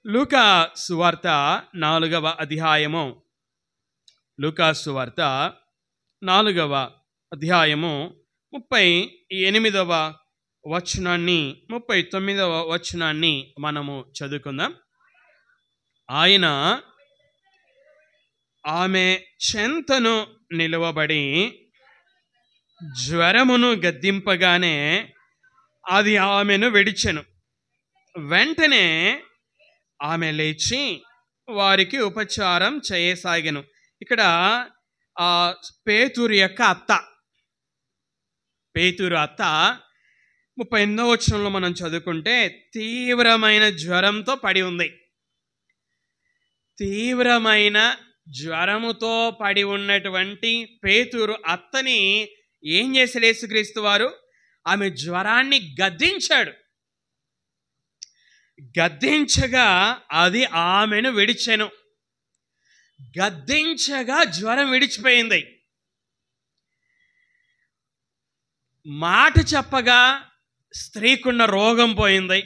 లూకా సువార్త 4వ అధ్యాయము. లూకా సువార్త 4వ అధ్యాయము 38వ వచనాన్ని 39వ వచనాన్ని మనము చదువుకుందాం. ఆయన ఆమె చెంతను నిలువబడి జ్వరమును గద్దింపగానే అది ఆమెను విడిచెను. వెంటనే ఆమె లేచి వారికి ఉపచారం చేయసాగెను. ఇక్కడ పేతురు యొక్క అత్త, పేతురు అత్త 38వ వచనంలో మనం చదువుకుంటే తీవ్రమైన జ్వరంతో పడి ఉంది. తీవ్రమైన జ్వరముతో పడి ఉన్నటువంటి పేతురు అత్తని ఏం చేశాడు యేసుక్రీస్తు వారు? ఆమె జ్వరాన్ని గద్దించాడు. గద్దించగా అది ఆమెను విడిచెను. గద్దించగా జ్వరం విడిచిపోయింది. మాట చెప్పగా స్త్రీకున్న రోగం పోయింది.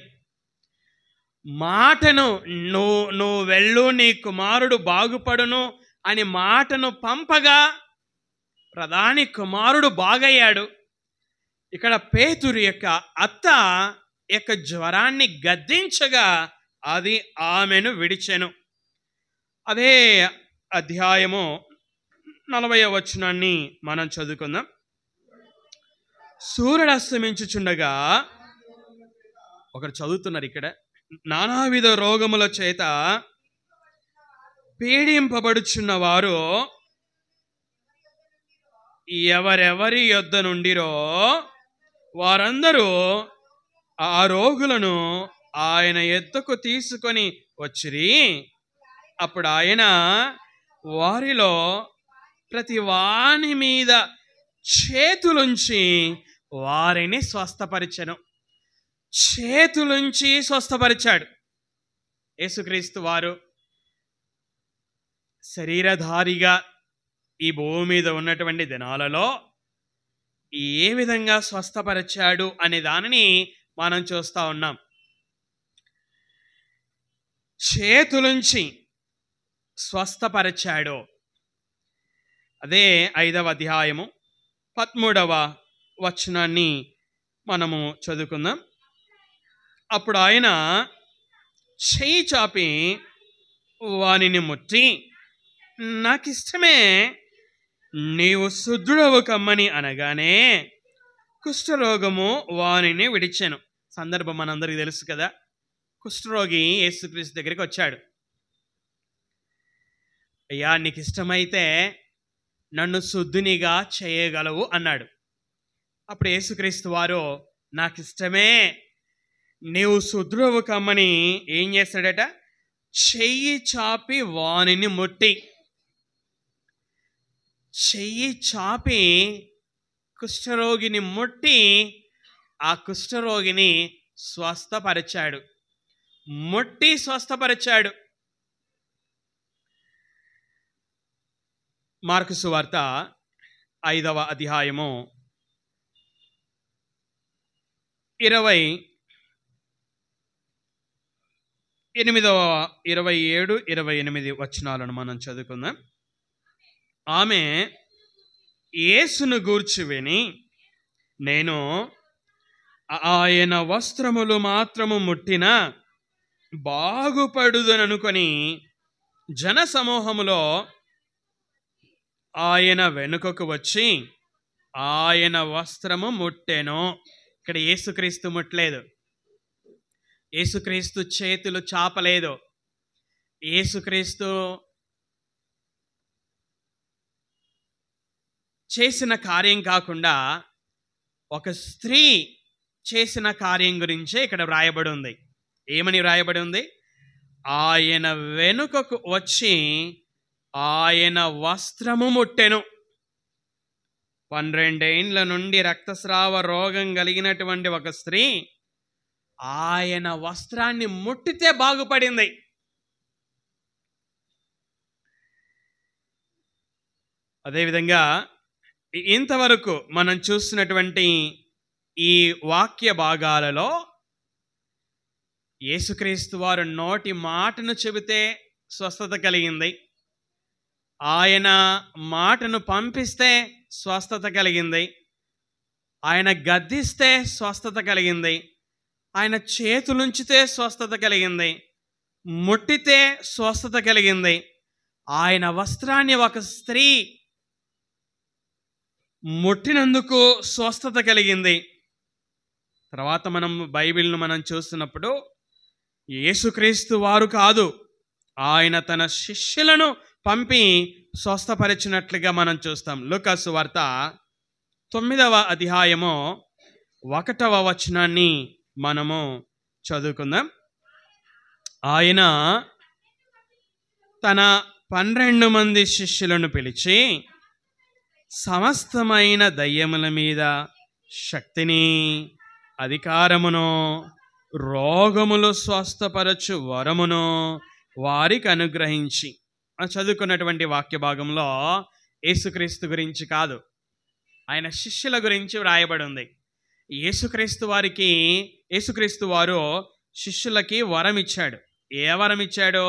మాటను నువ్వు వెళ్ళు, నీ కుమారుడు బాగుపడును అని మాటను పంపగా ప్రధాని కుమారుడు బాగయ్యాడు. ఇక్కడ పేతురు యొక్క అత్త యొక్క జ్వరాన్ని గద్దించగా అది ఆమెను విడిచెను. అదే అధ్యాయము 40వ వచనాన్ని మనం చదువుకుందాం. సూర్యుడు అస్తమించుచుండగా, ఒకరు చదువుతున్నారు ఇక్కడ, నానావిధ రోగముల చేత పీడింపబడుచున్న వారు ఎవరెవరి యొద్ద నుండిరో వారందరూ ఆ రోగులను ఆయన యొద్దకు తీసుకొని వచ్చిరి. అప్పుడు ఆయన వారిలో ప్రతి వాని మీద చేతులుంచి వారిని స్వస్థపరిచెను. చేతులుంచి స్వస్థపరిచాడు. యేసుక్రీస్తు వారు శరీరధారిగా ఈ భూమి మీద ఉన్నటువంటి దినాలలో ఏ విధంగా స్వస్థపరిచాడు అనే దానిని మనం చూస్తూ ఉన్నాం. చేతులుంచి స్వస్థపరిచాడు. అదే 5వ అధ్యాయము 13వ వచనాన్ని మనము చదువుకుందాం. అప్పుడు ఆయన చెయ్యి చాపి వానిని ముట్టి, నాకిష్టమే, నీవు శుద్ధుడవు కమ్మని అనగానే కుష్ఠరోగము వానిని విడిచెను. సందర్భం మనందరికీ తెలుసు కదా. కుష్ఠరోగి యేసుక్రీస్తు దగ్గరికి వచ్చాడు. అయ్యా, నీకు ఇష్టమైతే నన్ను శుద్ధునిగా చేయగలవు అన్నాడు. అప్పుడు యేసుక్రీస్తు వారు, నాకు ఇష్టమే, నీవు శుద్ధుడవు కమ్మని ఏం చేస్తాడట? చెయ్యి చాపి వానిని ముట్టి, చెయ్యి చాపి కుష్ఠరోగిని ముట్టి ఆ కుష్ఠరోగిని స్వస్థపరిచాడు. ముట్టి స్వస్థపరిచాడు. మార్కు సువార్త 5వ అధ్యాయము 27, 28 వచనాలను మనం చదువుకుందాం. ఆమె యేసును గూర్చి విని, నేను ఆయన వస్త్రములు మాత్రము ముట్టిన బాగుపడుదననుకొని జనసమూహములో ఆయన వెనుకకు వచ్చి ఆయన వస్త్రము ముట్టెను. ఇక్కడ యేసుక్రీస్తు ముట్టలేదు. యేసుక్రీస్తు చేతులు చాపలేదు. యేసుక్రీస్తు చేసిన కార్యం కాకుండా ఒక స్త్రీ చేసిన కార్యం గురించే ఇక్కడ వ్రాయబడి ఉంది. ఏమని వ్రాయబడి ఉంది? ఆయన వెనుకకు వచ్చి ఆయన వస్త్రము ముట్టెను. 12 ఏండ్ల నుండి రక్తస్రావ రోగం కలిగినటువంటి ఒక స్త్రీ ఆయన వస్త్రాన్ని ముట్టితే బాగుపడింది. అదేవిధంగా ఇంతవరకు మనం చూస్తున్నటువంటి ఈ వాక్య భాగాలలో యేసుక్రీస్తు వారు నోటి మాటను చెబితే స్వస్థత కలిగింది, ఆయన మాటను పంపిస్తే స్వస్థత కలిగింది, ఆయన గద్దిస్తే స్వస్థత కలిగింది, ఆయన చేతులుంచితే స్వస్థత కలిగింది, ముట్టితే స్వస్థత కలిగింది, ఆయన వస్త్రాన్ని ఒక స్త్రీ ముట్టినందుకు స్వస్థత కలిగింది. తర్వాత మనం బైబిల్ను మనం చూస్తున్నప్పుడు యేసుక్రీస్తు వారు కాదు, ఆయన తన శిష్యులను పంపి స్వస్థపరిచినట్లుగా మనం చూస్తాం. లూకా సువార్త 9వ అధ్యాయము 1వ వచనాన్ని మనము చదువుకుందాం. ఆయన తన 12 మంది శిష్యులను పిలిచి సమస్తమైన దయ్యముల మీద శక్తిని, అధికారమును, రోగములు స్వస్థపరచు వరమును వారికి అనుగ్రహించి. చదువుకున్నటువంటి వాక్య భాగంలో యేసుక్రీస్తు గురించి కాదు, ఆయన శిష్యుల గురించి వ్రాయబడి ఉంది. యేసుక్రీస్తు వారు శిష్యులకి వరం ఇచ్చాడు. ఏ వరం ఇచ్చాడో?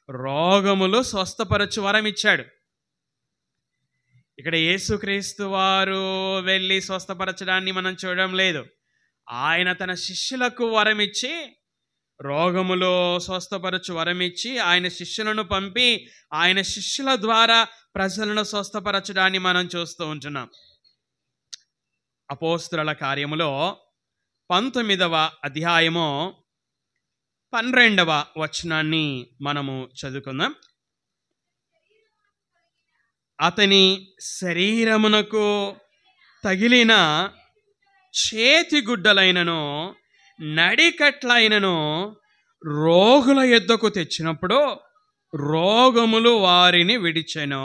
రోగములు స్వస్థపరచు వరం ఇచ్చాడు. ఇక్కడ యేసుక్రీస్తు వారు వెళ్ళి స్వస్థపరచడాన్ని మనం చూడడం లేదు. ఆయన తన శిష్యులకు వరం ఇచ్చి, రోగములో స్వస్థపరచు వరం ఇచ్చి, ఆయన శిష్యులను పంపి ఆయన శిష్యుల ద్వారా ప్రజలను స్వస్థపరచడాన్ని మనం చూస్తూ ఉంటున్నాం. అపోస్తలుల కార్యములో 19వ అధ్యాయము 12వ వచనాన్ని మనము చదువుకుందాం. అతని శరీరమునకు తగిలిన చేతిగుడ్డలైనను నడికట్లైనను రోగుల యొద్దకు తెచ్చినప్పుడు రోగములు వారిని విడిచెను.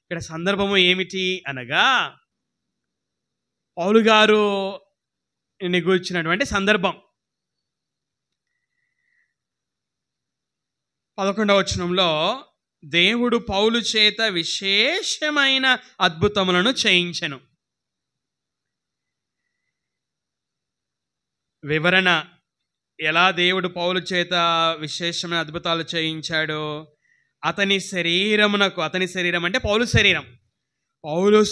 ఇక్కడ సందర్భము ఏమిటి అనగా, పౌలు గారు గూర్చినటువంటి సందర్భం. 11వ వచనంలో దేవుడు పౌలు చేత విశేషమైన అద్భుతములను చేయించెను. వివరణ, ఎలా దేవుడు పౌలు చేత విశేషమైన అద్భుతాలు చేయించాడు? అతని శరీరం అంటే పౌలు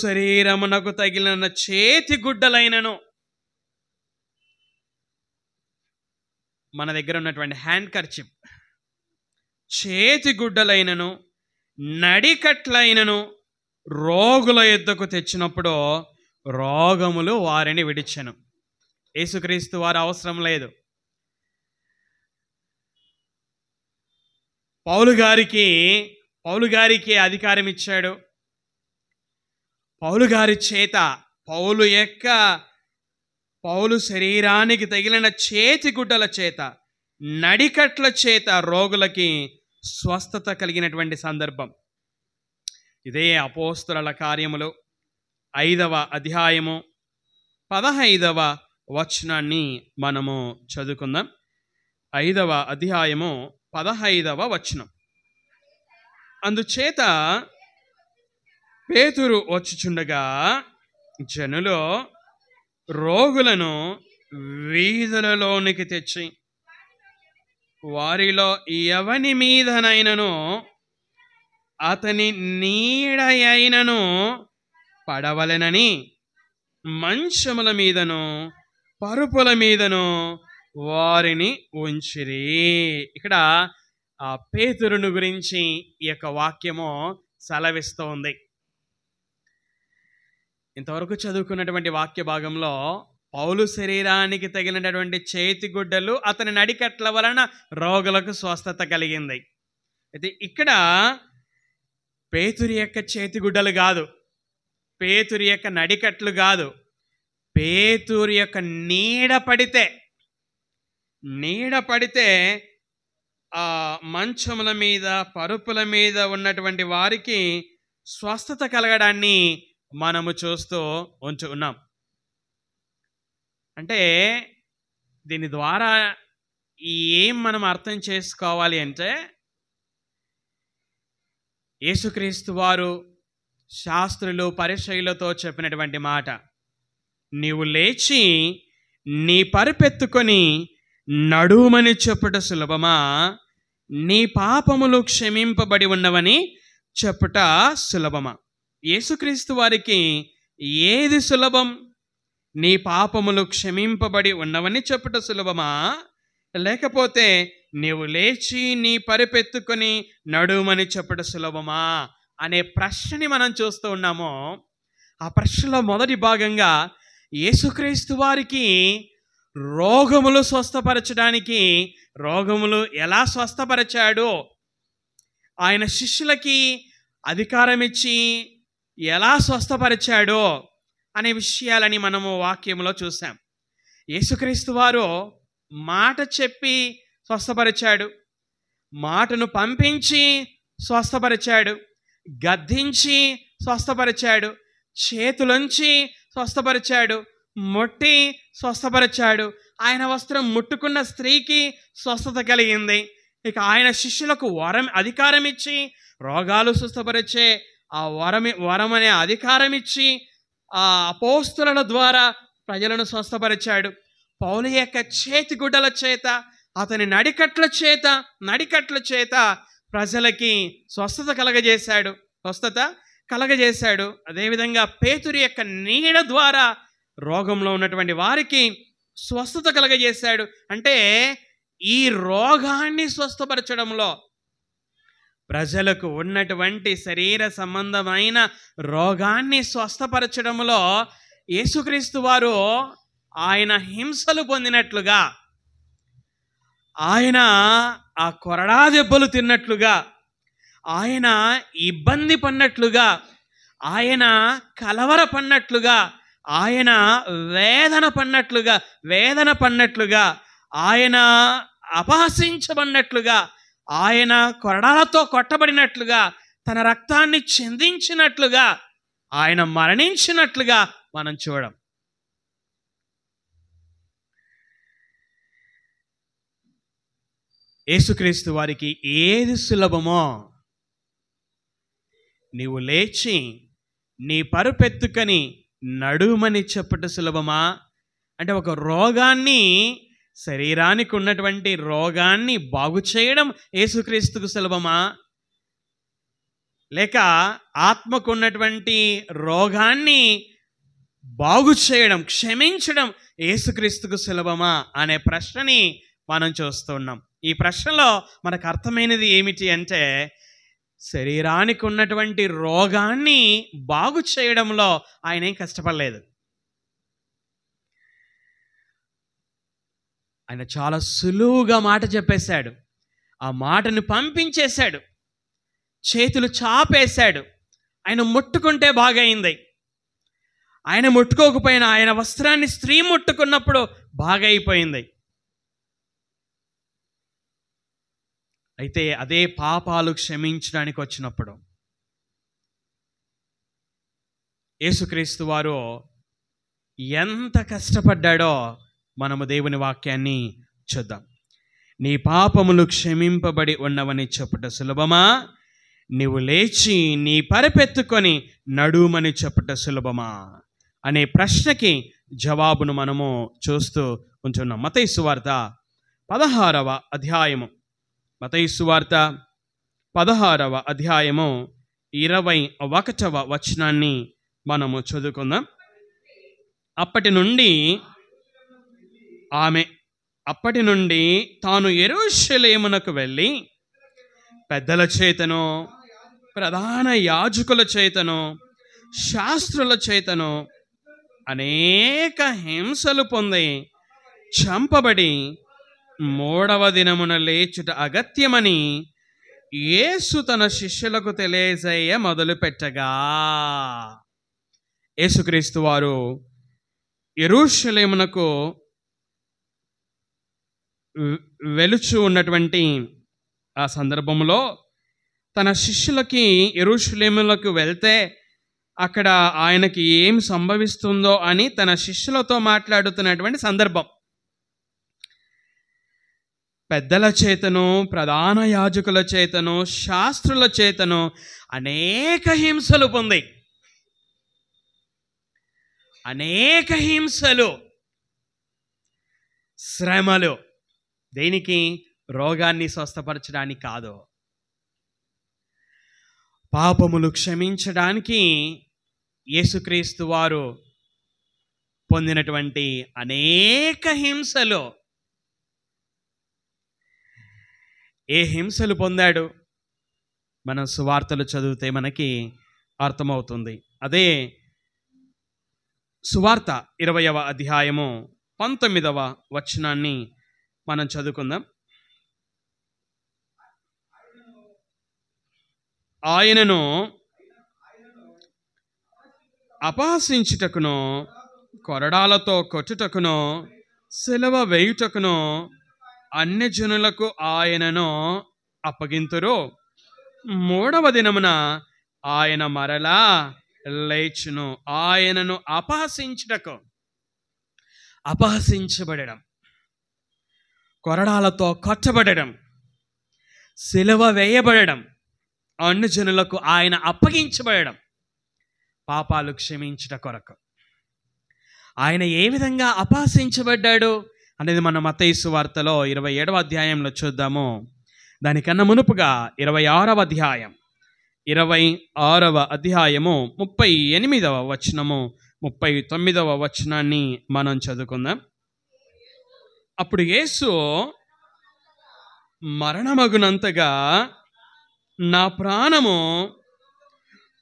శరీరమునకు తగిలిన చేతి గుడ్డలైనను, మన దగ్గర ఉన్నటువంటి హ్యాండ్ కర్చిప్, చేతి గుడ్డలైనను నడికట్లైనను రోగుల యొద్దకు తెచ్చినప్పుడు రోగములు వారిని విడిచెను. యేసుక్రీస్తు వారు అవసరం లేదు. పౌలు గారికి అధికారం ఇచ్చాడు. పౌలు గారి చేత, పౌలు శరీరానికి తగిలిన చేతి గుడ్డల చేత, నడికట్ల చేత రోగులకి స్వస్థత కలిగినటువంటి సందర్భం. ఇదే అపోస్తలుల కార్యములు 5వ అధ్యాయము 15వ వచనాన్ని మనము చదువుకుందాం. 5వ అధ్యాయము 15వ వచనం. అందుచేత పేతురు వచ్చుచుండగా జనులు రోగులను వీధులలోనికి తెచ్చి వారిలో ఎవని మీదనైనను అతని నీడయైనను పడవలెనని మంచముల మీదను పరుపుల మీదను వారిని ఉంచిరి. ఇక్కడ ఆ పేతురును గురించి ఈ యొక్క వాక్యము సెలవిస్తూ ఉంది. ఇంతవరకు చదువుకున్నటువంటి వాక్య భాగంలో పౌలు శరీరానికి తగిలినటువంటి చేతిగుడ్డలు, అతని నడికట్ల వలన రోగులకు స్వస్థత కలిగింది. అయితే ఇక్కడ పేతురు యొక్క చేతిగుడ్డలు కాదు, పేతురు యొక్క నడికట్లు కాదు, పేతురు యొక్క నీడ పడితే ఆ మంచముల మీద పరుపుల మీద ఉన్నటువంటి వారికి స్వస్థత కలగడాన్ని మనము చూస్తూ ఉన్నాం. అంటే దీని ద్వారా ఏం మనం అర్థం చేసుకోవాలి అంటే, యేసుక్రీస్తు వారు శాస్త్రులు పరిసయ్యులతో చెప్పినటువంటి మాట, నీవు లేచి నీ పరుపెత్తుకొని నడుమని చెప్పుట సులభమా, నీ పాపములు క్షమింపబడి ఉన్నవని చెప్పుట సులభమా? యేసుక్రీస్తు వారికి ఏది సులభం? నీ పాపములు క్షమింపబడి ఉన్నవని చెప్పుట సులభమా, లేకపోతే నీవు లేచి నీ పరుపెత్తుకొని నడుమని చెప్పుట సులభమా అనే ప్రశ్నని మనం చూస్తూ ఉన్నాము. ఆ ప్రశ్నలో మొదటి భాగంగా యేసుక్రీస్తు వారికి రోగములు స్వస్థపరచడానికి, రోగములు ఎలా స్వస్థపరిచాడో, ఆయన శిష్యులకి అధికారం ఇచ్చి ఎలా స్వస్థపరిచాడో అనే విషయాలని మనము వాక్యంలో చూసాం. యేసుక్రీస్తు వారు మాట చెప్పి స్వస్థపరిచాడు, మాటను పంపించి స్వస్థపరిచాడు, గద్దించి స్వస్థపరిచాడు, చేతులుంచి స్వస్థపరిచాడు, ముట్టి స్వస్థపరిచాడు. ఆయన వస్త్రం ముట్టుకున్న స్త్రీకి స్వస్థత కలిగింది. ఇక ఆయన శిష్యులకు అధికారం ఇచ్చి రోగాలు స్వస్థపరిచే ఆ వరం అనే అధికారం ఇచ్చి ఆ అపోస్తుల ద్వారా ప్రజలను స్వస్థపరిచాడు. పౌలు యొక్క చేతి గుడ్డల చేత, అతని నడికట్ల చేత ప్రజలకి స్వస్థత కలగజేశాడు. అదేవిధంగా పేతురు యొక్క నీడ ద్వారా రోగంలో ఉన్నటువంటి వారికి స్వస్థత కలగజేశాడు. అంటే ఈ రోగాన్ని స్వస్థపరచడంలో, ప్రజలకు ఉన్నటువంటి శరీర సంబంధమైన రోగాన్ని స్వస్థపరచడంలో యేసుక్రీస్తు వారు ఆయన హింసలు పొందినట్లుగా, ఆయన ఆ కొరడా దెబ్బలు తిన్నట్లుగా, ఆయన ఇబ్బంది పడినట్లుగా, ఆయన కలవర పడినట్లుగా, ఆయన వేదన పడినట్లుగా, ఆయన అపహసించబడినట్లుగా, ఆయన కొరడాలతో కొట్టబడినట్లుగా, తన రక్తాన్ని చిందించినట్లుగా, ఆయన మరణించినట్లుగా మనం చూడం. యేసుక్రీస్తు వారికి ఏది సులభమో, నీవు లేచి నీ పరుపెత్తుకొని నడుమని చెప్పుట సులభమా? అంటే ఒక రోగాన్ని, శరీరానికి ఉన్నటువంటి రోగాన్ని బాగు చేయడం యేసుక్రీస్తుకు సులభమా, లేక ఆత్మకు ఉన్నటువంటి రోగాన్ని బాగు చేయడం, క్షమించడం యేసుక్రీస్తుకు సులభమా అనే ప్రశ్నని మనం చూస్తున్నాం. ఈ ప్రశ్నలో మనకు అర్థమైనది ఏమిటి అంటే, శరీరానికి ఉన్నటువంటి రోగాన్ని బాగు చేయడంలో ఆయన ఏం కష్టపడలేదు. ఆయన చాలా సులువుగా మాట చెప్పేశాడు, ఆ మాటను పంపించేశాడు, చేతులు చాపేశాడు. ఆయన ముట్టుకుంటే బాగైంది, ఆయన ముట్టుకోకపోయినా ఆయన వస్త్రాన్ని స్త్రీ ముట్టుకున్నప్పుడు బాగైపోయింది. అయితే అదే పాపాలు క్షమించడానికి వచ్చినప్పుడు యేసుక్రీస్తు వారు ఎంత కష్టపడ్డాడో మనము దేవుని వాక్యాన్ని చూద్దాం. నీ పాపములు క్షమింపబడి ఉన్నవని చెప్పుట సులభమా, నీవు లేచి నీ పరుపెత్తుకొని నడుమని చెప్పుట సులభమా అనే ప్రశ్నకి జవాబును మనము చూస్తూ ఉంటున్నాం. మత్తయి సువార్త 16వ అధ్యాయము, మత్తయి సువార్త 16వ అధ్యాయము 21వ వచనాన్ని మనము చదువుకుందాం. అప్పటి నుండి తాను యెరూషలేమునకు వెళ్ళి పెద్దల చేతను, ప్రధాన యాజకుల చేతను, శాస్త్రుల చేతను అనేక హింసలు పొంది చంపబడి 3వ దినమున లేచుట అగత్యమని యేసు తన శిష్యులకు తెలియజేయ మొదలుపెట్టగా, యేసుక్రీస్తు వారు యెరూషలేమునకు వెలుచు ఉన్నటువంటి ఆ సందర్భంలో తన శిష్యులకి యెరూషలేమునకు వెళ్తే అక్కడ ఆయనకి ఏం సంభవిస్తుందో అని తన శిష్యులతో మాట్లాడుతున్నటువంటి సందర్భం. పెద్దల చేతను, ప్రధాన యాజకుల చేతను, శాస్త్రుల చేతను అనేక హింసలు పొంది అనేక హింసలు, శ్రమలు. దేనికి? రోగాన్ని స్వస్థపరచడానికి కాదు, పాపములు క్షమించడానికి యేసుక్రీస్తు వారు పొందినటువంటి అనేక హింసలు. ఏ హింసలు పొందాడు మనం సువార్తలు చదివితే మనకి అర్థమవుతుంది. అదే సువార్త 20వ అధ్యాయము 19వ వచనాన్ని మనం చదువుకుందాం. ఆయనను అపహసించుటకును, కొరడాలతో కొట్టుటకును, సిలువ వేయుటకును అన్యజనులకు ఆయనను అప్పగింతురు. 3వ దినమున ఆయన మరలా లేచును. ఆయనను అపహసించుటకు, అపహసించబడడం, కొరడాలతో కొట్టబడడం, సిలువ వేయబడడం, అన్యజనులకు ఆయన అప్పగించబడడం, పాపాలు క్షమించుట కొరకు. ఆయన ఏ విధంగా అపహసించబడ్డాడు అనేది మనం మత్తయి సువార్తలో 27వ అధ్యాయంలో చూద్దాము. దానికన్నా మునుపుగా 26వ అధ్యాయం 38వ వచనము 39వ వచనాన్ని మనం చదువుకుందాం. అప్పుడు యేసు మరణమగునంతగా నా ప్రాణము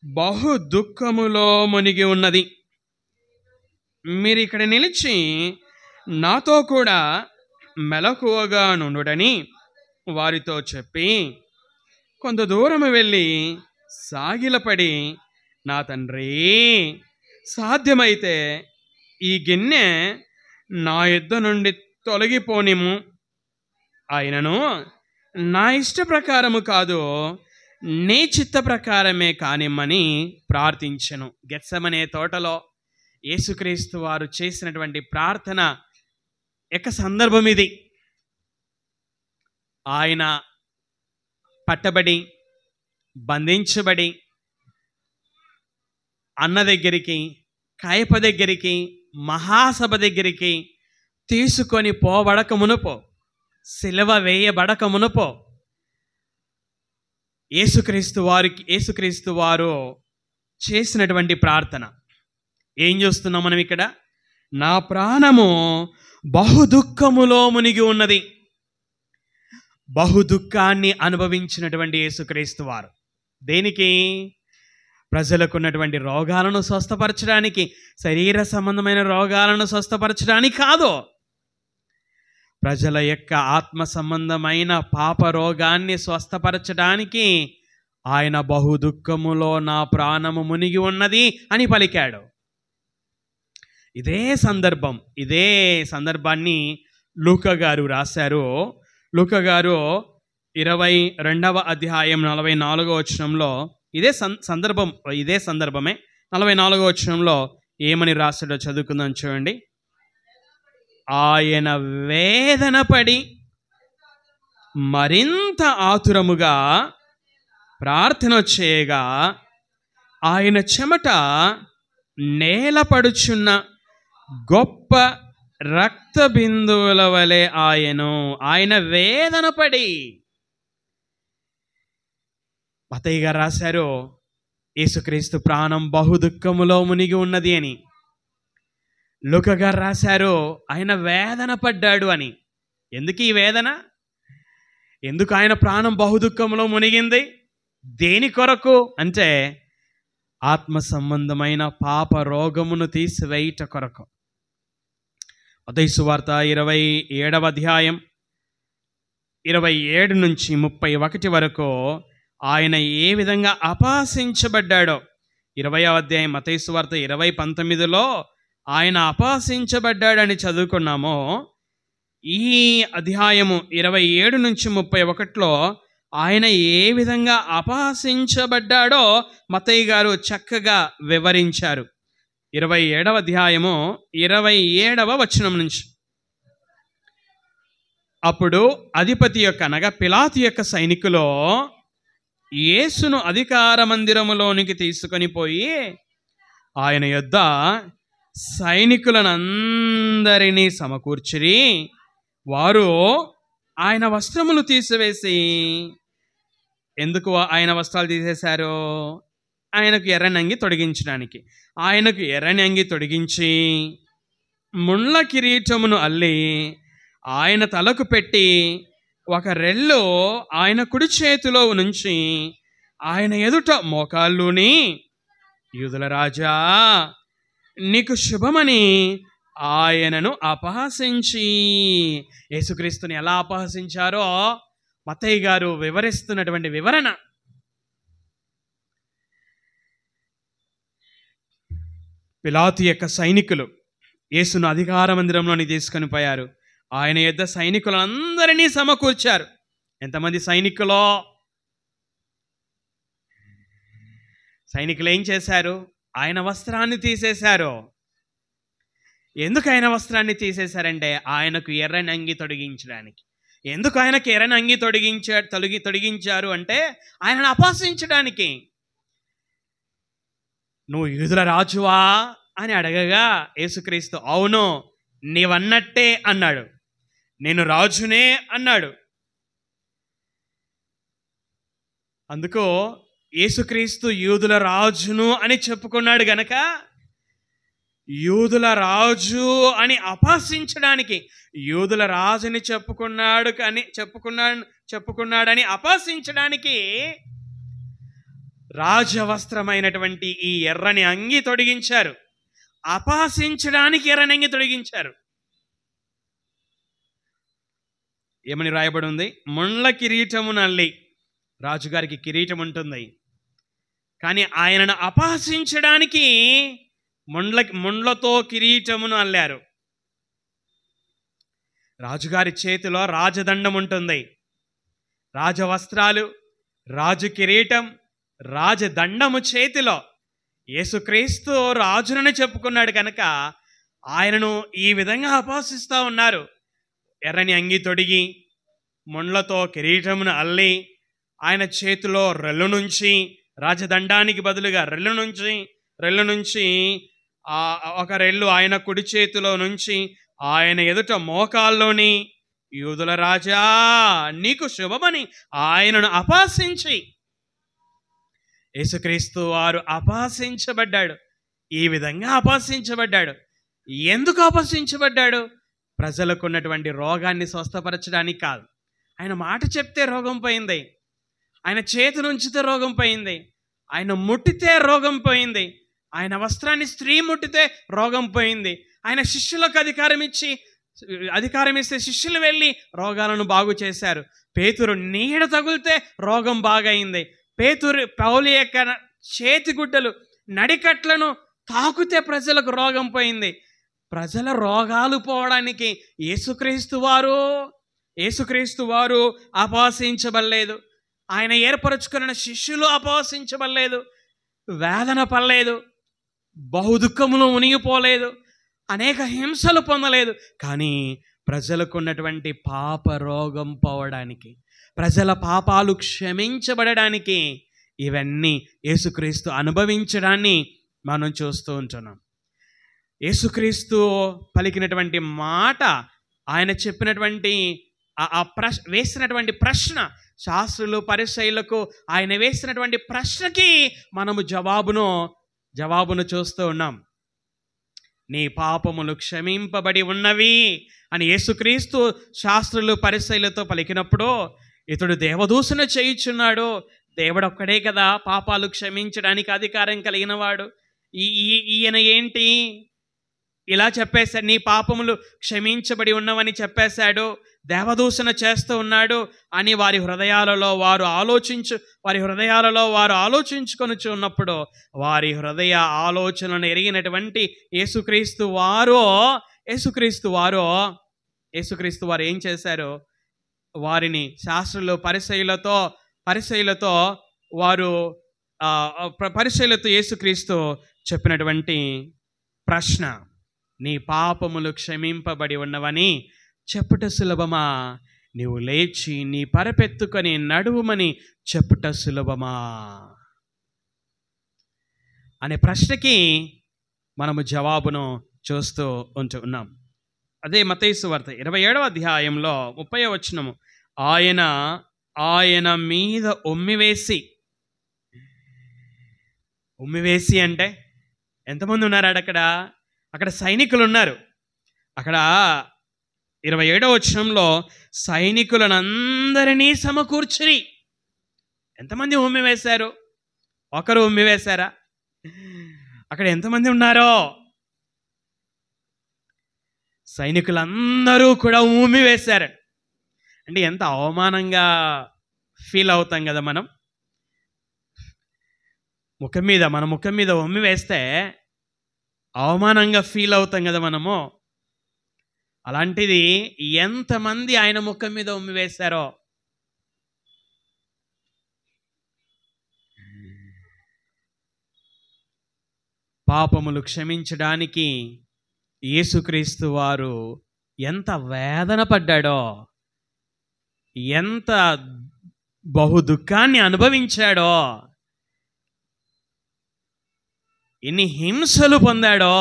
బహు దుఃఖములో మునిగి ఉన్నది. మీరు ఇక్కడ నిలిచి నాతో కూడా మెలకువగా నుండుడని వారితో చెప్పి కొంత దూరం వెళ్ళి సాగిలపడి, నా తండ్రి, సాధ్యమైతే ఈ గిన్నె నా యొద్ద నుండి తొలగిపోనిము, ఆయనను నా ఇష్ట ప్రకారము కాదు, నీ చిత్త ప్రకారమే కానిమ్మని ప్రార్థించెను. గెత్సెమనే తోటలో యేసుక్రీస్తు వారు చేసినటువంటి ప్రార్థన యొక్క సందర్భం ఇది. ఆయన పట్టబడి, బంధించబడి అన్న దగ్గరికి, కయప దగ్గరికి, మహాసభ దగ్గరికి తీసుకొని పోబడక మునుపో, సిలువ వేయబడక మునుపో యేసుక్రీస్తు వారు చేసినటువంటి ప్రార్థన ఏం చూస్తున్నాం మనం ఇక్కడ? నా ప్రాణము బహు దుఃఖములో మునిగి ఉన్నది. బహు దుఃఖాన్ని అనుభవించినటువంటి యేసుక్రీస్తు వారు దేనికి? ప్రజలకు ఉన్నటువంటి రోగాలను స్వస్థపరచడానికి, శరీర సంబంధమైన రోగాలను స్వస్థపరచడానికి కాదు, ప్రజల యొక్క ఆత్మ సంబంధమైన పాప రోగాన్ని స్వస్థపరచడానికి ఆయన బహు దుఃఖములో నా ప్రాణము మునిగి ఉన్నది అని పలికాడు. ఇదే సందర్భాన్ని లూకా గారు రాశారు. లూకా గారు 22వ అధ్యాయం 44వ వచనంలో ఇదే సందర్భమే 44వ వచనంలో ఏమని రాశాడో చదువుకుందాం చూడండి. ఆయన వేదన పడి మరింత ఆతురముగా ప్రార్థన చేయగా ఆయన చెమట నేలపడుచున్న గొప్ప రక్త బిందువుల వలె ఆయన వేదన పడి. మత్తయి గారు రాశారు యేసుక్రీస్తు ప్రాణం బహు దుఃఖములో మునిగి ఉన్నది అని. లూకా గారు రాశారు ఆయన వేదన పడ్డాడు అని. ఎందుకు ఈ వేదన? ఎందుకు ఆయన ప్రాణం బహు దుఃఖంలో మునిగింది? దేని కొరకు అంటే ఆత్మ సంబంధమైన పాప రోగమును తీసివేయుట కొరకు. మత్తయి సువార్త 27వ అధ్యాయం 27 నుంచి 31 వరకు ఆయన ఏ విధంగా అపహసించబడ్డాడో, 20వ అధ్యాయం మత్తయి సువార్త 20:19లో ఆయన అపహసించబడ్డాడని చదువుకున్నామో, ఈ అధ్యాయము 27 నుంచి 31లో ఆయన ఏ విధంగా అపహసించబడ్డాడో మత్తయి గారు చక్కగా వివరించారు. 27వ అధ్యాయము 27వ వచనం నుంచి. అప్పుడు అధిపతి యొక్క అనగా పిలాతు యొక్క సైనికులు యేసును అధికార మందిరములోనికి తీసుకొని పోయి ఆయన యొద్ద సైనికులను అందరినీ సమకూర్చిరి. వారు ఆయన వస్త్రములు తీసివేసి, ఎందుకు ఆయన వస్త్రాలు తీసేశారు? ఆయనకు ఎర్రని అంగి తొడిగించడానికి. ఆయనకు ఎర్రని అంగి తొడిగించి ముండ్ల కిరీటమును అల్లి ఆయన తలకు పెట్టి ఒక రెల్లు ఆయన కుడి చేతిలో నుంచి ఆయన ఎదుట మోకాళ్ళుని, యూదుల రాజా నీకు శుభమని ఆయనను అపహసించి, యేసుక్రీస్తుని ఎలా అపహసించారో మత్తయి గారు వివరిస్తున్నటువంటి వివరణ. పిలాతు యొక్క సైనికులు యేసును అధికార మందిరంలోని తీసుకొని పోయారు. ఆయన యొద్ద సైనికులందరినీ సమకూర్చారు. ఎంతమంది సైనికులో? సైనికులు ఏం చేశారు? ఆయన వస్త్రాన్ని తీసేశారు. ఎందుకు ఆయన వస్త్రాన్ని తీసేశారంటే ఆయనకు ఎర్రని అంగి తొడిగించడానికి. ఎందుకు ఆయనకు ఎర్రని అంగి తొడిగించారు అంటే ఆయనను అపహసించడానికి. నువ్వు యూదుల రాజువా అని అడగగా యేసుక్రీస్తు అవును నీవన్నట్టే అన్నాడు. నేను రాజునే అన్నాడు. అందుకో యేసుక్రీస్తు యూదుల రాజును అని చెప్పుకున్నాడు గనక యూదుల రాజు అని అపహసించడానికి, యూదుల రాజుని చెప్పుకున్నాడని అపహసించడానికి రాజవస్త్రమైనటువంటి ఈ ఎర్రని అంగి తొడిగించారు. అపహసించడానికి ఎర్రని అంగి తొడిగించారు. ఏమని రాయబడి ఉంది? ముండ్ల కిరీటము నల్లి. రాజుగారికి కిరీటం ఉంటుంది, కానీ ఆయనను అపహసించడానికి ముండ్లతో కిరీటమును అల్లారు. రాజుగారి చేతిలో రాజదండం ఉంటుంది, రాజవస్త్రాలు, రాజు కిరీటం, రాజదండము చేతిలో. యేసుక్రీస్తు రాజునని చెప్పుకున్నాడు కనుక ఆయనను ఈ విధంగా అపహసిస్తూ ఉన్నారు. ఎర్రని అంగి తొడిగి ముండ్లతో కిరీటమును అల్లి ఆయన చేతిలో రెల్లు నుంచి, రాజదండానికి బదులుగా రెల్లు నుంచి ఒక రెల్లు ఆయన కుడి చేతిలో నుంచి ఆయన ఎదుట మోకాల్లోని, యూదుల రాజా నీకు శుభమని ఆయనను అపహసించి, యేసుక్రీస్తు వారు అపహసించబడ్డాడు. ఈ విధంగా అపహసించబడ్డాడు. ఎందుకు అపహసించబడ్డాడు? ప్రజలకు ఉన్నటువంటి రోగాన్ని స్వస్థపరచడానికి కాదు. ఆయన మాట చెప్తే రోగం పోయింది, ఆయన చేతి నుంచితే రోగం పోయింది, ఆయన ముట్టితే రోగం పోయింది, ఆయన వస్త్రాన్ని స్త్రీ ముట్టితే రోగం పోయింది. ఆయన శిష్యులకు అధికారం ఇస్తే శిష్యులు వెళ్ళి రోగాలను బాగు చేశారు. పేతురు నీడ తగిలితే రోగం బాగయింది. పౌలు యొక్క చేతిగుడ్డలు, నడికట్లను తాకుతే ప్రజలకు రోగం పోయింది. ప్రజల రోగాలు పోవడానికి యేసుక్రీస్తు వారు అపహసించబడలేదు. ఆయన ఏర్పరచుకున్న శిష్యులు అపహసించబడలేదు. వేదన పడలేదు, బహుదుఃఖములు మునిగిపోలేదు, అనేక హింసలు పొందలేదు. కానీ ప్రజలకు ఉన్నటువంటి పాప రోగం పోవడానికి, ప్రజల పాపాలు క్షమించబడడానికి ఇవన్నీ యేసుక్రీస్తు అనుభవించడాన్ని మనం చూస్తూ ఉంటున్నాం. యేసుక్రీస్తు పలికినటువంటి మాట, ఆయన చెప్పినటువంటి వేసినటువంటి ప్రశ్న, శాస్త్రులు పరిసయ్యులకు ఆయన వేసినటువంటి ప్రశ్నకి మనము జవాబును చూస్తూ ఉన్నాం. నీ పాపములు క్షమింపబడి ఉన్నవి అని యేసుక్రీస్తు శాస్త్రులు పరిసయ్యులతో పలికినప్పుడు ఇతడు దేవదూషణ చేయుచున్నాడు. దేవుడు ఒక్కడే కదా పాపాలు క్షమించడానికి అధికారం కలిగిన వాడు. ఈయన ఏంటి ఇలా చెప్పేశాడు, నీ పాపములు క్షమించబడి ఉన్నవని చెప్పేశాడు, దేవదూషణ చేస్తూ ఉన్నాడు అని వారి హృదయాలలో వారు ఆలోచించుకొనుచు ఉన్నప్పుడు వారి హృదయ ఆలోచనను ఎరిగినటువంటి యేసుక్రీస్తు వారు ఏం చేశారు? వారిని శాస్త్రులు పరిసయ్యులతో యేసుక్రీస్తు చెప్పినటువంటి ప్రశ్న, నీ పాపములు క్షమింపబడి ఉన్నవని చెప్పుట సులభమా, నీవు లేచి నీ పరపెత్తుకొని నడువుమని చెప్పుట సులభమా అనే ప్రశ్నకి మనము జవాబును చూస్తూ ఉంటున్నాం. అదే మత్తయి సువార్త 27వ అధ్యాయంలో 30వ వచనము, ఆయన మీద ఉమ్మివేసి అంటే ఎంతమంది ఉన్నారు అక్కడ సైనికులు ఉన్నారు. అక్కడ 27వ వచనంలో సైనికులనందరినీ సమకూర్చుని. ఎంతమంది ఉమ్మి వేశారు? ఒకరు ఉమ్మి వేశారా? అక్కడ ఎంతమంది ఉన్నారో సైనికులందరూ కూడా ఉమ్మి వేశారు. అంటే ఎంత అవమానంగా ఫీల్ అవుతాం కదా మనం. మన ముఖం మీద ఉమ్మి వేస్తే అవమానంగా ఫీల్ అవుతాం కదా మనము. అలాంటిది ఎంతమంది ఆయన ముఖం మీద ఉమ్మి వేశారో. పాపములు క్షమించడానికి యేసుక్రీస్తు వారు ఎంత వేదన పడ్డాడో, ఎంత బహు దుఃఖాన్ని అనుభవించాడో, ఎన్ని హింసలు పొందాడో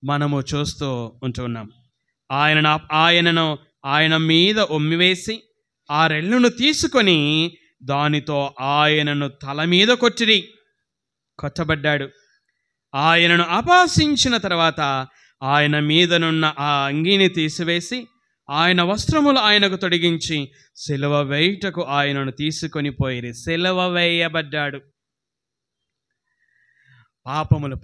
మనము చూస్తూ ఉంటున్నాం. ఆయన మీద ఉమ్మివేసి ఆ రెల్లును తీసుకొని దానితో ఆయనను తల మీద కొట్టబడ్డాడు. ఆయనను అపహసించిన తర్వాత ఆయన మీదనున్న ఆ అంగీని తీసివేసి ఆయన వస్త్రములు ఆయనకు తొడిగించి సిలువ వేయుటకు ఆయనను తీసుకొని పోయిరి. సిలువ వేయబడ్డాడు.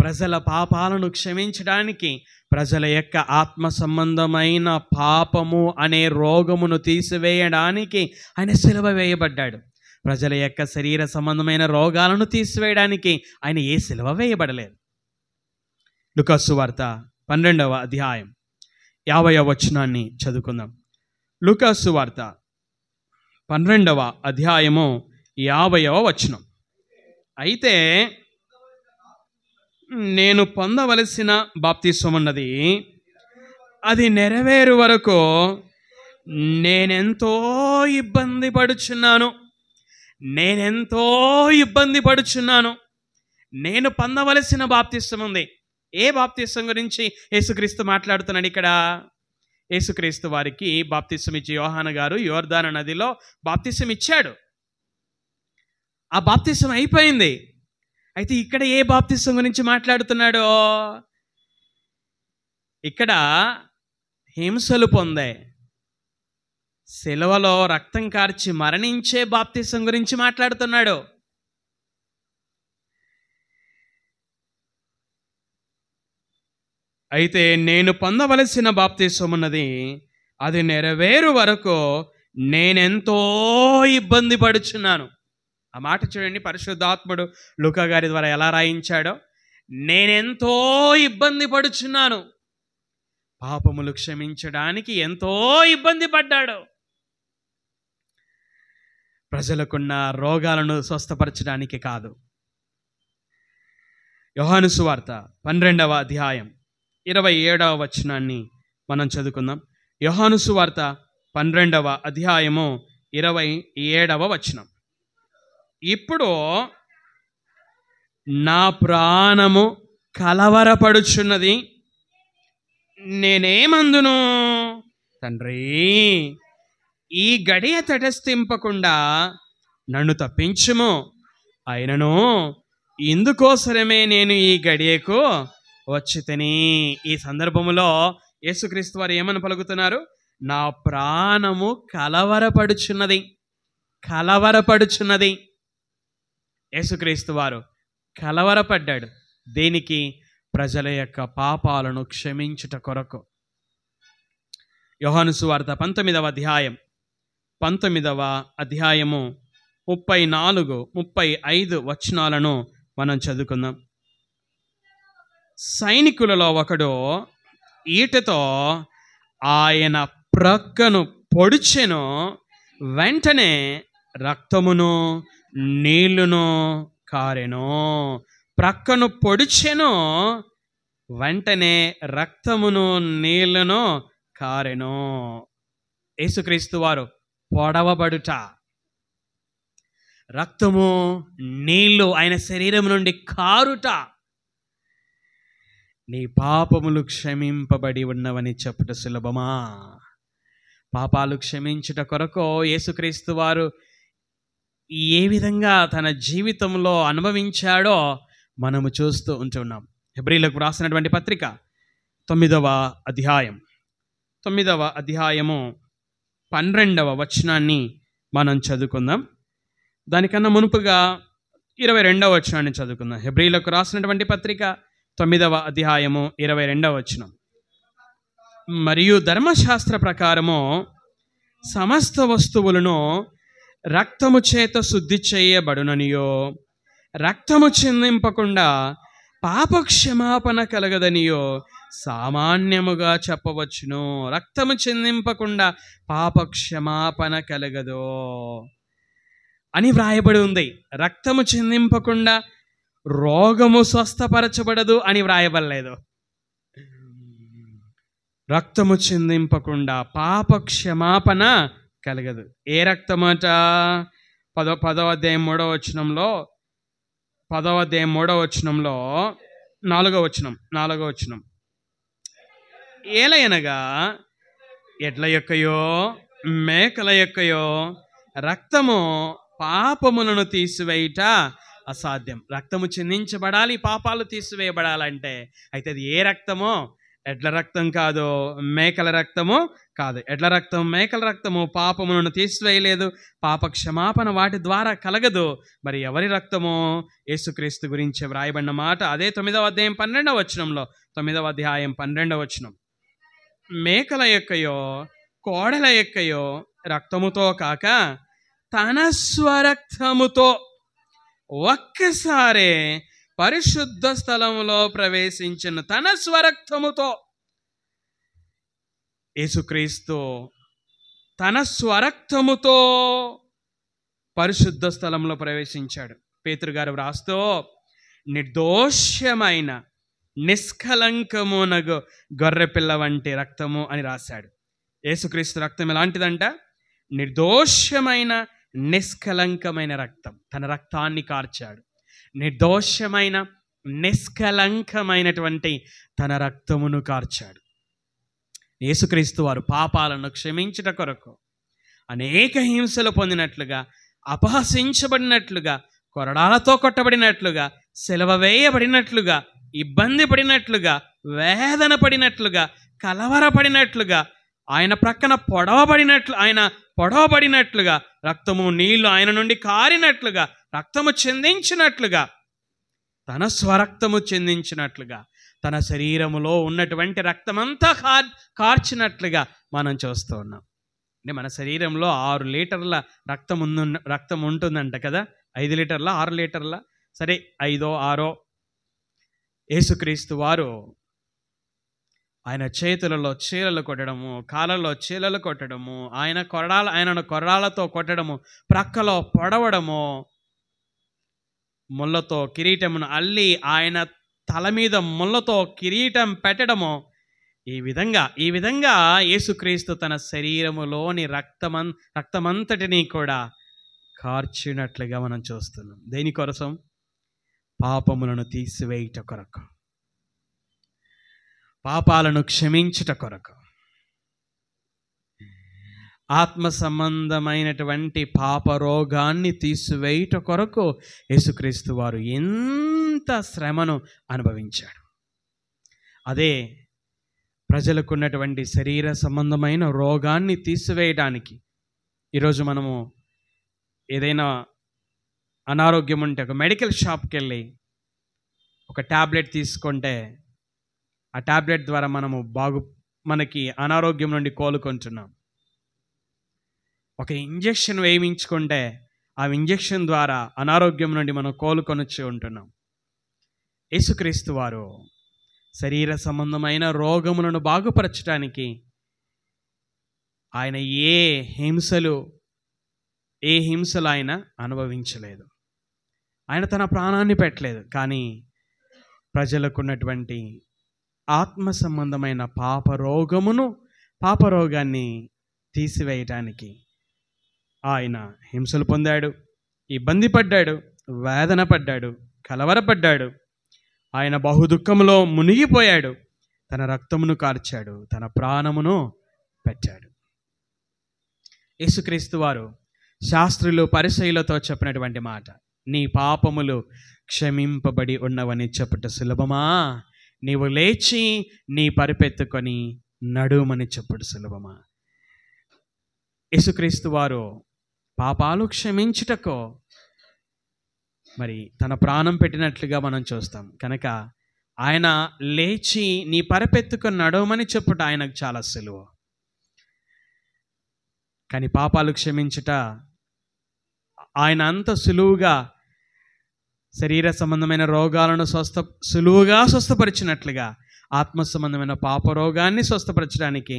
ప్రజల పాపాలను క్షమించడానికి, ప్రజల యొక్క ఆత్మ సంబంధమైన పాపము అనే రోగమును తీసివేయడానికి ఆయన సిలువ వేయబడ్డాడు. ప్రజల యొక్క శరీర సంబంధమైన రోగాలను తీసివేయడానికి ఆయన ఏ సిలువ వేయబడలేదు. లూకా సువార్త 12వ అధ్యాయం 50వ వచనాన్ని చదువుకుందాం. లూకా సువార్త 12వ అధ్యాయము 50వ వచనం. అయితే నేను పొందవలసిన బాప్తిస్మమున్నది అది నెరవేరు వరకు నేనెంతో ఇబ్బంది పడుచున్నాను. నేను పొందవలసిన బాప్తిస్మం ఉంది. ఏ బాప్తిస్మం గురించి యేసుక్రీస్తు మాట్లాడుతున్నాడు ఇక్కడ? యేసుక్రీస్తు వారికి బాప్తిస్మం ఇచ్చి యోహాను గారు యోర్దాను నదిలో బాప్తిస్మం ఇచ్చాడు. ఆ బాప్తిస్మం అయిపోయింది. అయితే ఇక్కడ ఏ బాప్తిస్మం గురించి మాట్లాడుతున్నాడో? ఇక్కడ హింసలు పొందే, సిలువలో రక్తం కార్చి మరణించే బాప్తిస్మం గురించి మాట్లాడుతున్నాడు. అయితే నేను పొందవలసిన బాప్తిస్మం ఉన్నది అది నెరవేరు వరకు నేనెంతో ఇబ్బంది పడుచున్నాను. ఆ మాట చూడండి, పరిశుద్ధాత్ముడు లూకా గారి ద్వారా ఎలా రాయించాడో. నేనెంతో ఇబ్బంది పడుచున్నాను. పాపములు క్షమించడానికి ఎంతో ఇబ్బంది పడ్డాడు. ప్రజలకున్న రోగాలను స్వస్థపరచడానికి కాదు. యోహాను సువార్త 12వ అధ్యాయం 27వ వచనాన్ని మనం చదువుకుందాం. యోహాను సువార్త 12వ అధ్యాయము 27వ వచనం. ఇప్పుడు నా ప్రాణము కలవరపడుచున్నది. నేనేమందును? తండ్రి, ఈ గడియ తటస్థింపకుండా నన్ను తప్పించుము. అయినను ఇందుకోసరమే నేను ఈ గడియకు వచ్చితిని. ఈ సందర్భములో యేసుక్రీస్తు వారు ఏమని పలుకుతున్నారు? నా ప్రాణము కలవరపడుచున్నది. యేసుక్రీస్తు వారు కలవరపడ్డాడు. దేనికి? ప్రజల యొక్క పాపాలను క్షమించుట కొరకు. యోహాను సువార్త 19వ అధ్యాయము 34, 35 వచనాలను మనం చదువుకుందాం. సైనికులలో ఒకడు ఈటతో ఆయన ప్రక్కను పొడిచెను. వెంటనే రక్తమును నీళ్లును కారెను. ప్రక్కను పొడిచెను, వెంటనే రక్తమును నీళ్లను కారెను. యేసుక్రీస్తు వారు పొడవబడుట, రక్తము నీళ్లు ఆయన శరీరం నుండి కారుట, నీ పాపములు క్షమింపబడి ఉన్నవని చెప్పుట సులభమా? పాపాలు క్షమించుట కొరకు యేసుక్రీస్తు వారు ఏ విధంగా తన జీవితంలో అనుభవించాడో మనము చూస్తూ ఉంటున్నాం. హెబ్రీలకు రాసినటువంటి పత్రిక 9వ అధ్యాయము 12వ వచనాన్ని మనం చదువుకుందాం. దానికన్నా మునుపుగా 22వ వచనాన్ని చదువుకుందాం. హెబ్రీలకు రాసినటువంటి పత్రిక 9వ అధ్యాయము 22వ వచనం. మరియు ధర్మశాస్త్ర ప్రకారము సమస్త వస్తువులను రక్తము చేత శుద్ధి చేయబడుననియో, రక్తము చిందింపకుండా పాప క్షమాపణ కలగదనియో సామాన్యముగా చెప్పవచ్చును. రక్తము చిందింపకుండా పాప క్షమాపణ కలగదో అని వ్రాయబడి ఉంది. రక్తము చిందింపకుండా రోగము స్వస్థపరచబడదు అని వ్రాయబడలేదు. రక్తము చిందింపకుండా పాప క్షమాపణ కలగదు. ఏ రక్తమట? 10వ అధ్యాయం 3వ వచనంలో 4వ వచనం. ఏలయనగా ఎడ్ల యొక్కయో మేకల యొక్కయో రక్తము పాపములను తీసివేయుట అసాధ్యం. రక్తము చిందించబడాలి, పాపాలు తీసివేయబడాలంటే. అయితే అది ఏ రక్తమో? ఎడ్ల రక్తం కాదు, మేకల రక్తము కాదు. ఎడ్ల రక్తం, మేకల రక్తము పాపములను తీసివేయలేదు, పాప క్షమాపణ వాటి ద్వారా కలగదు. మరి ఎవరి రక్తమో? యేసుక్రీస్తు గురించి వ్రాయబడిన మాట అదే 9వ అధ్యాయం 12వ వచనంలో. 9వ అధ్యాయం 12వ వచనం. మేకల యొక్కయో కోడల యొక్కయో రక్తముతో కాక తన స్వరక్తముతో ఒక్కసారే పరిశుద్ధ స్థలములో ప్రవేశించిన తన స్వరక్తముతో. యేసుక్రీస్తు తన స్వరక్తముతో పరిశుద్ధ స్థలంలో ప్రవేశించాడు. పేతురు గారు వ్రాస్తూ నిర్దోషమైన నిష్కలంకమునగు గొర్రెపిల్ల వంటి రక్తము అని రాశాడు. యేసుక్రీస్తు రక్తం ఎలాంటిదంట? నిర్దోషమైన నిష్కలంకమైన రక్తం. తన రక్తాన్ని కార్చాడు. నిర్దోషమైన నిష్కలంకమైనటువంటి తన రక్తమును కార్చాడు. యేసుక్రీస్తు వారు పాపాలను క్షమించుట కొరకు అనేక హింసలు పొందినట్లుగా, అపహసించబడినట్లుగా, కొరడాలతో కొట్టబడినట్లుగా, సిలువ వేయబడినట్లుగా, ఇబ్బంది పడినట్లుగా, వేదన పడినట్లుగా, కలవరపడినట్లుగా, ఆయన ప్రక్కన పొడవబడినట్లుగా, రక్తము నీళ్లు ఆయన నుండి కారినట్లుగా, రక్తము చిందించినట్లుగా, తన స్వరక్తము చిందించినట్లుగా, తన శరీరములో ఉన్నటువంటి రక్తమంతా కార్చినట్లుగా మనం చూస్తూ ఉన్నాం. అంటే మన శరీరంలో 6 లీటర్ల రక్తం ఉంటుందంట కదా. 5 లీటర్ల 6 లీటర్ల, సరే 5 6. యేసుక్రీస్తు వారు ఆయన చేతులలో చీలలు కొట్టడము, కాళ్ళలో చీలలు కొట్టడము, ఆయనను కొరడాలతో కొట్టడము, ప్రక్కలో పొడవడము, ముళ్ళతో కిరీటమును అల్లి ఆయన తల మీద ముళ్ళతో కిరీటం పెట్టడము, ఈ విధంగా యేసుక్రీస్తు తన శరీరములోని రక్తమంతటినీ కూడా కార్చినట్లుగా మనం చూస్తున్నాం. దేనికోసం? పాపములను తీసివేయుట కొరకు, పాపాలను క్షమించుట కొరకు, ఆత్మ సంబంధమైనటువంటి పాప రోగాన్ని తీసివేయుట కొరకు యేసుక్రీస్తు వారు ఎంత శ్రమను అనుభవించాడు. అదే ప్రజలకు ఉన్నటువంటి శరీర సంబంధమైన రోగాన్ని తీసివేయడానికి ఈరోజు మనము ఏదైనా అనారోగ్యం ఉంటే ఒక మెడికల్ షాప్కి వెళ్ళి ఒక ట్యాబ్లెట్ తీసుకుంటే ఆ ట్యాబ్లెట్ ద్వారా మనకి అనారోగ్యం నుండి కోలుకుంటున్నాం. ఒక ఇంజెక్షన్ వేయించుకుంటే ఆ ఇంజెక్షన్ ద్వారా అనారోగ్యం నుండి మనం కోలుకొనొచ్చి ఉంటున్నాం. యేసుక్రీస్తు వారు శరీర సంబంధమైన రోగములను బాగుపరచడానికి ఆయన ఏ హింసలు ఆయన అనుభవించలేదు. ఆయన తన ప్రాణాన్ని పెట్టలేదు. కానీ ప్రజలకున్నటువంటి ఆత్మ సంబంధమైన పాపరోగాన్ని తీసివేయటానికి ఆయన హింసలు పొందాడు, ఇబ్బంది పడ్డాడు, వేదన పడ్డాడు, కలవరపడ్డాడు. ఆయన బహుదుఖములో మునిగిపోయాడు, తన రక్తమును కార్చాడు, తన ప్రాణమును పెట్టాడు. యేసుక్రీస్తు వారు శాస్త్రులు పరిసయ్యులతో చెప్పినటువంటి మాట, నీ పాపములు క్షమింపబడి ఉన్నవని చెప్పుట సులభమా, నీవు లేచి నీ పరిపెత్తుకొని నడుమని చెప్పుడు సులభమా. యేసుక్రీస్తు వారు పాపాలు క్షమించుటకో మరి తన ప్రాణం పెట్టినట్లుగా మనం చూస్తాం కనుక ఆయన లేచి నీ పరిపెత్తుకొని నడవమని చెప్పుట ఆయనకు చాలా సులువు. కానీ పాపాలు క్షమించుట ఆయన అంత సులువుగా శరీర సంబంధమైన రోగాలను సులువుగా స్వస్థపరిచినట్లుగా ఆత్మ సంబంధమైన పాప రోగాన్ని స్వస్థపరచడానికి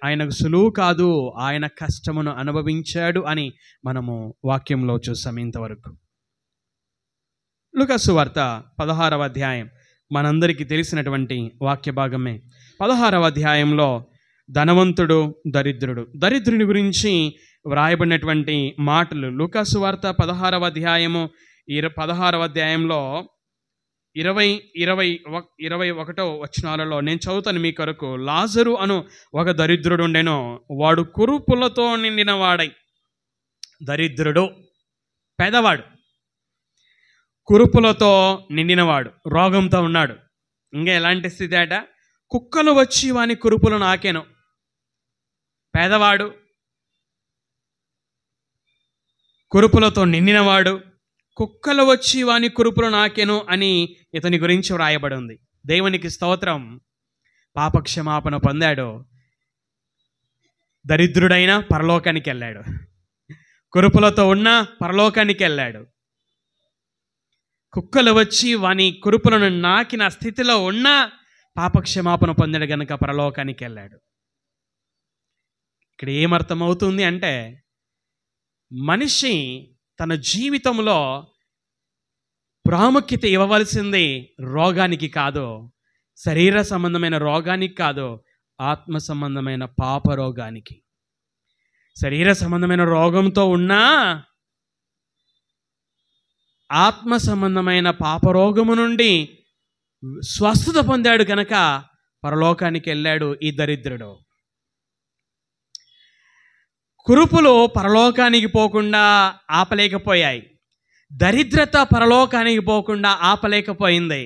ఆయనకు సులువు కాదు, ఆయన కష్టమును అనుభవించాడు అని మనము వాక్యంలో చూసాం ఇంతవరకు. లూకా సువార్త 16వ అధ్యాయం మనందరికీ తెలిసినటువంటి వాక్య భాగమే. 16వ అధ్యాయంలో ధనవంతుడు, దరిద్రుని గురించి వ్రాయబడినటువంటి మాటలు. లూకా సువార్త 16వ అధ్యాయము 16వ అధ్యాయంలో 21వ వచనాలలో నేను చదువుతాను మీ కొరకు. లాజరు అను ఒక దరిద్రుడు ఉండెను, వాడు కురుపులతో నిండిన వాడై. దరిద్రుడు, పేదవాడు, కురుపులతో నిండినవాడు, రోగంతో ఉన్నాడు. ఇంకా ఎలాంటి స్థితి అట, కుక్కలు వచ్చి వాని కురుపులు నాకెను. పేదవాడు, కురుపులతో నిండినవాడు, కుక్కలు వచ్చి వాని కురుపులు నాకెను అని ఇతని గురించి వ్రాయబడి ఉంది. దేవునికి స్తోత్రం. పాపక్షమాపణ పొందాడు, దరిద్రుడైన పరలోకానికి వెళ్ళాడు, కురుపులతో ఉన్న పరలోకానికి వెళ్ళాడు. కుక్కలు వచ్చి వాని కురుపులను నాకిన స్థితిలో ఉన్న పాపక్షమాపణ పొందాడు గనుక పరలోకానికి వెళ్ళాడు. ఇక్కడ ఏమర్థమవుతుంది అంటే, మనిషి తన జీవితంలో ప్రాముఖ్యత ఇవ్వవలసింది రోగానికి కాదు, శరీర సంబంధమైన రోగానికి కాదు, ఆత్మ సంబంధమైన పాప రోగానికి. శరీర సంబంధమైన రోగంతో ఉన్నా ఆత్మ సంబంధమైన పాపరోగము నుండి స్వస్థత పొందాడు కనుక పరలోకానికి వెళ్ళాడు ఈ దరిద్రుడు. కురుపులు పరలోకానికి పోకుండా ఆపలేకపోయాయి, దరిద్రత పరలోకానికి పోకుండా ఆపలేకపోయింది.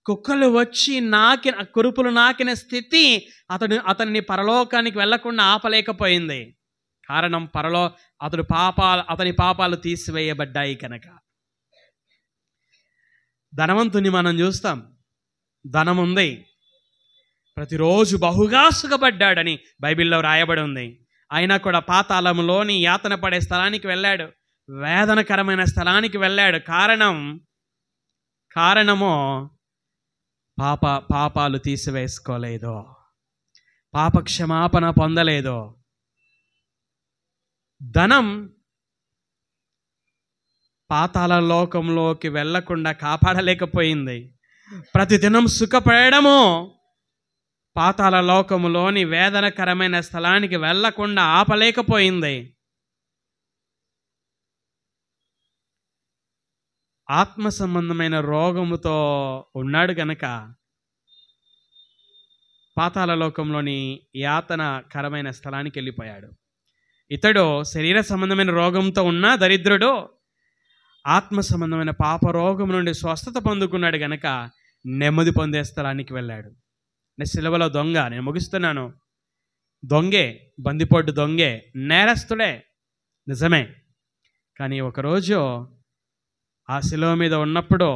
కుక్కలు వచ్చి కురుపులు నాకిన స్థితి అతన్ని పరలోకానికి వెళ్లకుండా ఆపలేకపోయింది. కారణం అతని పాపాలు తీసివేయబడ్డాయి కనుక. ధనవంతుని మనం చూస్తాం, ధనం ఉంది, ప్రతిరోజు బహుగా సుఖపడ్డాడని బైబిల్లో రాయబడి ఉంది. అయినా కూడా పాతాళంలోని యాతన పడే స్థలానికి వెళ్ళాడు, వేదనకరమైన స్థలానికి వెళ్ళాడు. కారణము పాపాలు తీసివేసుకోలేదో, పాపక్షమాపణ పొందలేదో. ధనం పాతాళ లోకంలోకి వెళ్లకుండా కాపాడలేకపోయింది. ప్రతిదినం సుఖపడము పాతాళ లోకములోని వేదనకరమైన స్థలానికి వెళ్లకుండా ఆపలేకపోయింది. ఆత్మ సంబంధమైన రోగముతో ఉన్నాడు గనక పాతాళ లోకంలోని యాతనకరమైన స్థలానికి వెళ్ళిపోయాడు. ఇతడు శరీర సంబంధమైన రోగంతో ఉన్న దరిద్రుడు ఆత్మ సంబంధమైన పాప రోగం నుండి స్వస్థత పొందుకున్నాడు గనక నెమ్మది పొందే స్థలానికి వెళ్ళాడు. సిలువలో దొంగ, నేను ముగిస్తున్నాను, దొంగే, బందిపోటు దొంగే, నేరస్తుడే, నిజమే. కానీ ఒకరోజు ఆ శిలువ మీద ఉన్నప్పుడు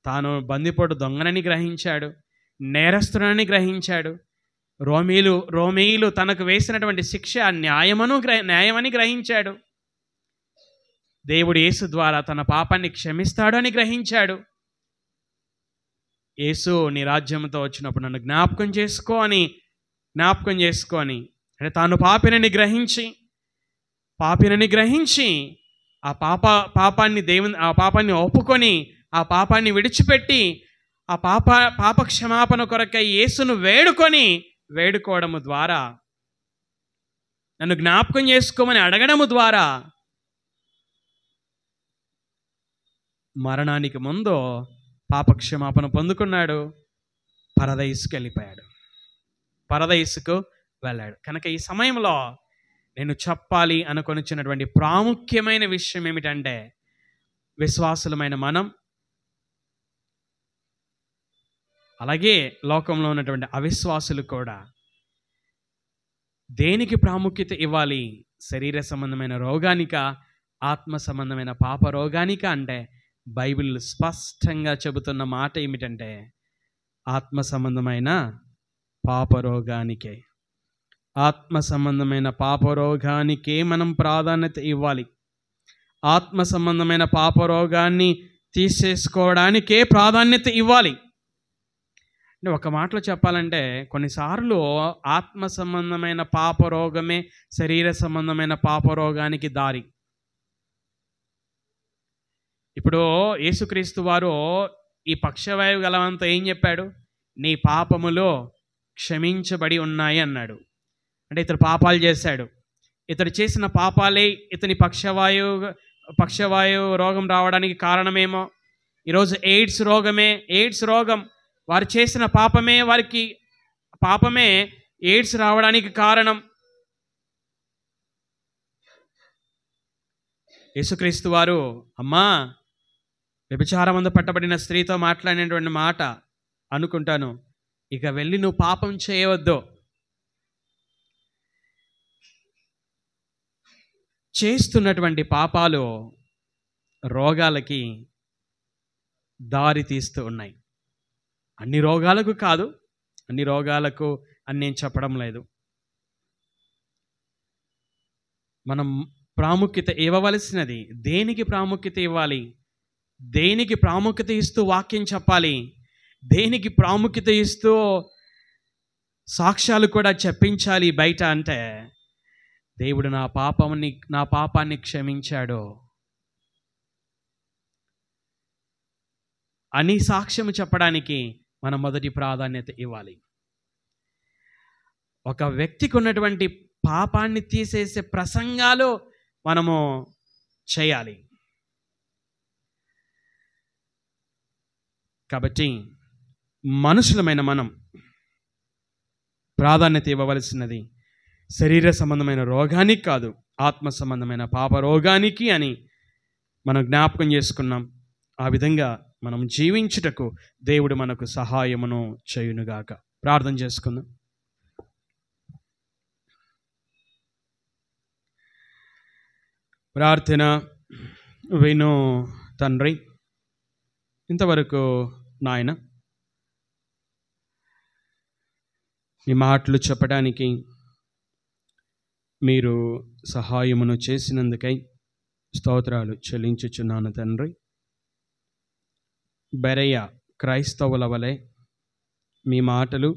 తాను బందిపోటు దొంగనని గ్రహించాడు, నేరస్తుడని గ్రహించాడు. రోమీయులు తనకు వేసినటువంటి శిక్ష న్యాయమని గ్రహించాడు. దేవుడు యేసు ద్వారా తన పాపాన్ని క్షమిస్తాడు అని గ్రహించాడు. యేసు నీ రాజ్యంతో వచ్చినప్పుడు నన్ను జ్ఞాపకం చేసుకొని అంటే తాను పాపినని గ్రహించి ఆ పాపాన్ని ఒప్పుకొని ఆ పాపాన్ని విడిచిపెట్టి ఆ పాప క్షమాపణ కొరకై యేసును వేడుకోవడము ద్వారా, నన్ను జ్ఞాపకం చేసుకోమని అడగడము ద్వారా మరణానికి ముందు పాపక్షమాపణ పొందుకున్నాడు, పరదైసుకు వెళ్ళిపోయాడు, పరదైసుకు వెళ్ళాడు. కనుక ఈ సమయంలో నేను చెప్పాలి అనుకొనిచ్చినటువంటి ప్రాముఖ్యమైన విషయం ఏమిటంటే, విశ్వాసులమైన మనం, అలాగే లోకంలో ఉన్నటువంటి అవిశ్వాసులు కూడా దేనికి ప్రాముఖ్యత ఇవ్వాలి? శరీర సంబంధమైన రోగానిక, ఆత్మ సంబంధమైన పాప రోగానిక అంటే బైబిల్ స్పష్టంగా చెబుతున్న మాట ఏమిటంటే, ఆత్మ సంబంధమైన పాపరోగానికే, ఆత్మ సంబంధమైన పాపరోగానికే మనం ప్రాధాన్యత ఇవ్వాలి. ఆత్మ సంబంధమైన పాపరోగాన్ని తీసేసుకోవడానికే ప్రాధాన్యత ఇవ్వాలి. అంటే ఒక మాటలో చెప్పాలంటే, కొన్నిసార్లు ఆత్మ సంబంధమైన పాపరోగమే శరీర సంబంధమైన పాపరోగానికి దారి. ఇప్పుడు యేసుక్రీస్తు వారు ఈ పక్షవాయువు గలవంతో ఏం చెప్పాడు? నీ పాపములో క్షమించబడి ఉన్నాయి అన్నాడు. అంటే ఇతడు పాపాలు చేశాడు, ఇతడు చేసిన పాపాలే ఇతని పక్షవాయువు రోగం రావడానికి కారణమేమో. ఈరోజు ఎయిడ్స్ రోగమే, ఎయిడ్స్ రోగం వారు చేసిన పాపమే ఎయిడ్స్ రావడానికి కారణం. యేసుక్రీస్తు వారు అమ్మా వ్యభిచారమందు పట్టబడిన స్త్రీతో మాట్లాడినటువంటి మాట అనుకుంటాను, ఇక వెళ్ళి నువ్వు పాపం చేయవద్దు. చేస్తున్నటువంటి పాపాలు రోగాలకి దారి తీస్తూ ఉన్నాయి. అన్ని రోగాలకు కాదు, అన్ని రోగాలకు అని నేను చెప్పడం లేదు. మనం ప్రాముఖ్యత ఇవ్వవలసినది దేనికి ప్రాముఖ్యత ఇవ్వాలి? దేనికి ప్రాముఖ్యత ఇస్తూ వాక్యం చెప్పాలి? దేనికి ప్రాముఖ్యత ఇస్తూ సాక్ష్యాలు కూడా చెప్పించాలి బయట అంటే, దేవుడు నా పాపాన్ని క్షమించాడు అని సాక్ష్యం చెప్పడానికి మనం మొదటి ప్రాధాన్యత ఇవ్వాలి. ఒక వ్యక్తికి ఉన్నటువంటి పాపాన్ని తీసేసే ప్రసంగాలు మనము చేయాలి. కాబట్టి మనుషులమైన మనం ప్రాధాన్యత ఇవ్వవలసినది శరీర సంబంధమైన రోగానికి కాదు, ఆత్మ సంబంధమైన పాప రోగానికి అని మనం జ్ఞాపకం చేసుకున్నాం. ఆ విధంగా మనం జీవించుటకు దేవుడు మనకు సహాయమును చేయునుగాక. ప్రార్థన చేసుకుందాం. ప్రార్థన విను తండ్రి, ఇంతవరకు నాయన మీ మాటలు చెప్పడానికి మీరు సహాయమును చేసినందుకై స్తోత్రాలు చెల్లించుచున్నాను తండ్రి. బెరయ క్రైస్తవుల వలె మీ మాటలు,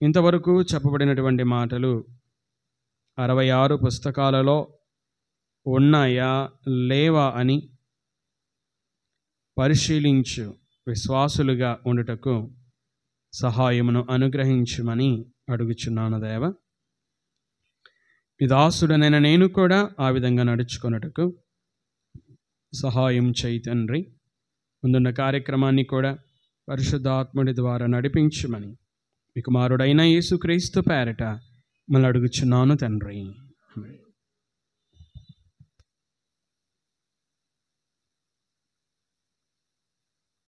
ఇంతవరకు చెప్పబడినటువంటి మాటలు 66 పుస్తకాలలో ఉన్నాయా లేవా అని పరిశీలించు విశ్వాసులుగా ఉండుటకు సహాయమును అనుగ్రహించుమని అడుగుచున్నాను దేవ. మీ దాసుడనైన నేను కూడా ఆ విధంగా నడుచుకొనుటకు సహాయం చేయి తండ్రి. ముందున్న కార్యక్రమాన్ని కూడా పరిశుద్ధాత్ముడి ద్వారా నడిపించుమని మీ కుమారుడైన యేసుక్రీస్తు పేరట మిమ్మల్ని అడుగుచున్నాను తండ్రి.